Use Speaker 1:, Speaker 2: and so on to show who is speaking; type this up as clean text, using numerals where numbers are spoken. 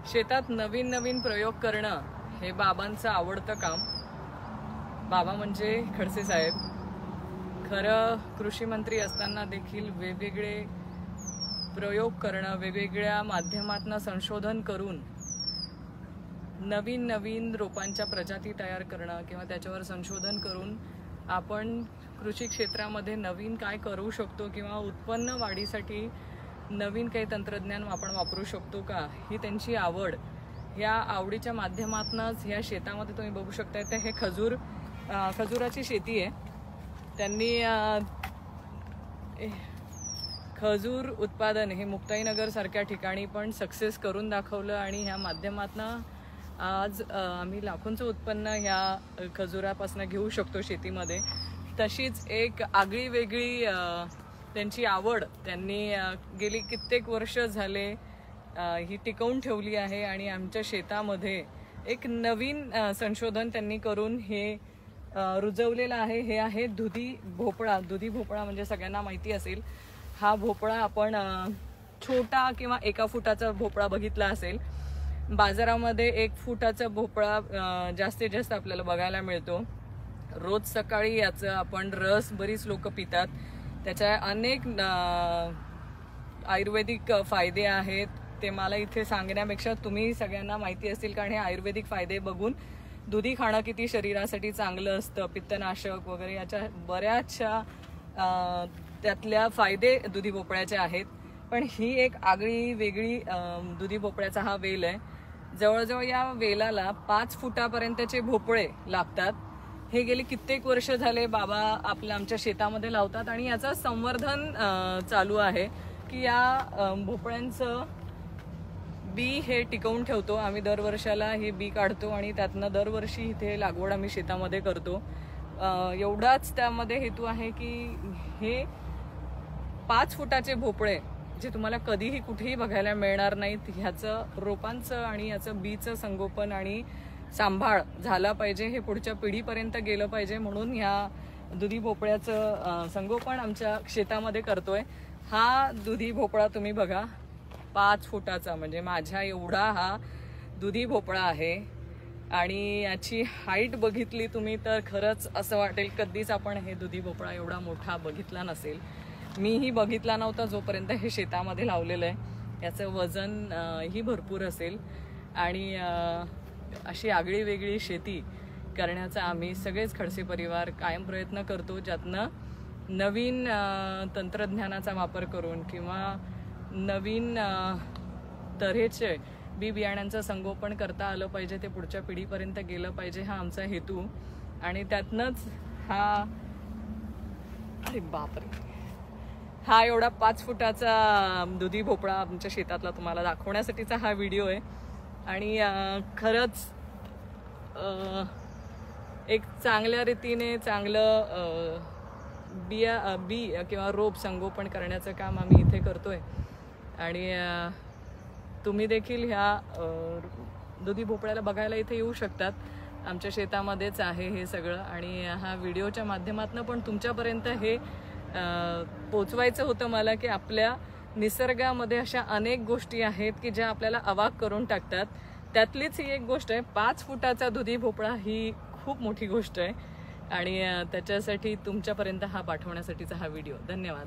Speaker 1: शेतात नवीन नवीन प्रयोग करणं हे बाबांचं आवडतं काम। बाबा म्हणजे खडसे साहेब। खरं कृषी मंत्री असताना देखील वेगवेगळे प्रयोग करणं, वेगवेगळ्या माध्यमातून संशोधन करून नवीन नवीन रोपांच्या प्रजाती तयार करणं किंवा त्याच्यावर संशोधन करून आपण कृषी क्षेत्रामध्ये नवीन काय करू शकतो किंवा उत्पन्न वाढीसाठी नवीन काही तंत्रज्ञान आपण वापरू शकतो का, ही त्यांची आवड। या आवडीच्या माध्यमातूनच या शेतामध्ये तुम्ही बघू शकता ते हे खजूराची शेती आहे। त्यांनी खजूर उत्पादन हे मुक्ताईनगर सारख्या ठिकाणी पण सक्सेस करून दाखवलं आणि ह्या माध्यमातून आज आम्ही लाखोंचं उत्पन्न ह्या खजुरापासून घेऊ शकतो शेतीमध्ये। तशीच एक आगळी वेगळी त्यांची आवड त्यांनी गेली कित्येक वर्ष झाले ही टिकवून ठेवली आहे आणि आमच्या शेतामध्ये एक नवीन संशोधन त्यांनी करून हे रुजवलेलं आहे। हे आहे दुधी भोपळा। दुधी भोपळा म्हणजे सगळ्यांना माहिती असेल, हा भोपळा आपण छोटा किंवा 1 फुटाचा भोपळा बघितला असेल। बाजारामध्ये 1 फुटाचा भोपळा जास्तीत जास्त आपल्याला बघायला मिळतो। रोज सकाळी याचं आपण रस बरीच लोक पितात। त्याच्या अनेक आयुर्वेदिक फायदे आहेत। ते मला इथे सांगण्यापेक्षा तुम्ही सगळ्यांना माहिती असतील, कारण हे आयुर्वेदिक फायदे बघून दुधी खाणं किती शरीरासाठी चांगलं असतं, पित्तनाशक वगैरे याच्या बऱ्याचशा त्यातल्या फायदे दुधी भोपळ्याचे आहेत। पण ही एक आगळी वेगळी दुधी भोपळ्याचा हा वेल आहे। जवळजवळ या वेलाला 5 फुटापर्यंतचे भोपळे लागतात। हे गेले कित्येक वर्ष झाले बाबा आमच्या शेतामध्ये लावतात आणि याचं संवर्धन चालू आहे की या भोपळ्यांचं बी हे टिकवून ठेवतो। आम्ही दरवर्षाला हे बी काढतो आणि त्यातनं दरवर्षी इथे लागवड आम्ही शेतामध्ये करतो। एवढाच त्यामध्ये हेतू आहे की हे 5 फुटाचे भोपळे जे तुम्हाला कधीही कुठेही बघायला मिळणार नाहीत, ह्याचं रोपांचं आणि याचं बीचं संगोपन आणि सांभाळ झाला पाहिजे, हे पुढच्या पिढीपर्यंत गेलं पाहिजे, म्हणून ह्या दुधी भोपळ्याचं संगोपन आमच्या शेतामध्ये करतोय। हा दुधी भोपळा तुम्ही बघा, 5 फुटाचा म्हणजे माझ्या एवढा हा दुधी भोपळा आहे आणि याची हाईट बघितली तुम्ही तर खरंच असं वाटेल कधीच आपण हे दुधी भोपळा एवढा मोठा बघितला नसेल। मीही बघितला नव्हता जोपर्यंत हे शेतामध्ये लावलेलं आहे। याचं वजन ही भरपूर असेल आणि अशी आगळी वेगळी शेती करण्याचा आम्ही सगळेच खडसे परिवार कायम प्रयत्न करतो, ज्यातनं नवीन तंत्रज्ञानाचा वापर करून किंवा नवीन तऱ्हेचे बी बियाण्यांचं संगोपन करता आलं पाहिजे, ते पुढच्या पिढीपर्यंत गेलं पाहिजे, हा आमचा हेतू। आणि त्यातनंच अरे बापरे, हा एवढा 5 फुटाचा दुधी भोपळा आमच्या शेतातला तुम्हाला दाखवण्यासाठीचा हा व्हिडिओ आहे। आणि खरंच एक चांगल्या रीतीने चांगलं बी किंवा रोप संगोपन करण्याचं काम आम्ही इथे करतोय। आणि तुम्ही देखील ह्या दुधी भोपळ्याला बघायला इथे येऊ शकतात। आमच्या शेतामध्येच आहे हे सगळं आणि हा व्हिडिओच्या माध्यमातून पण तुमच्यापर्यंत हे पोचवायचं होतं मला की आपल्या निसर्गामध्ये अशा अनेक गोष्टी आहेत की ज्या आपल्याला अवाक करून टाकतात। त्यातलीच ही एक गोष्ट आहे, 5 फुटाचा दुधी भोपळा ही खूप मोठी गोष्ट आहे आणि त्याच्यासाठी तुमच्यापर्यंत हा पाठवण्यासाठीचा हा व्हिडिओ। धन्यवाद।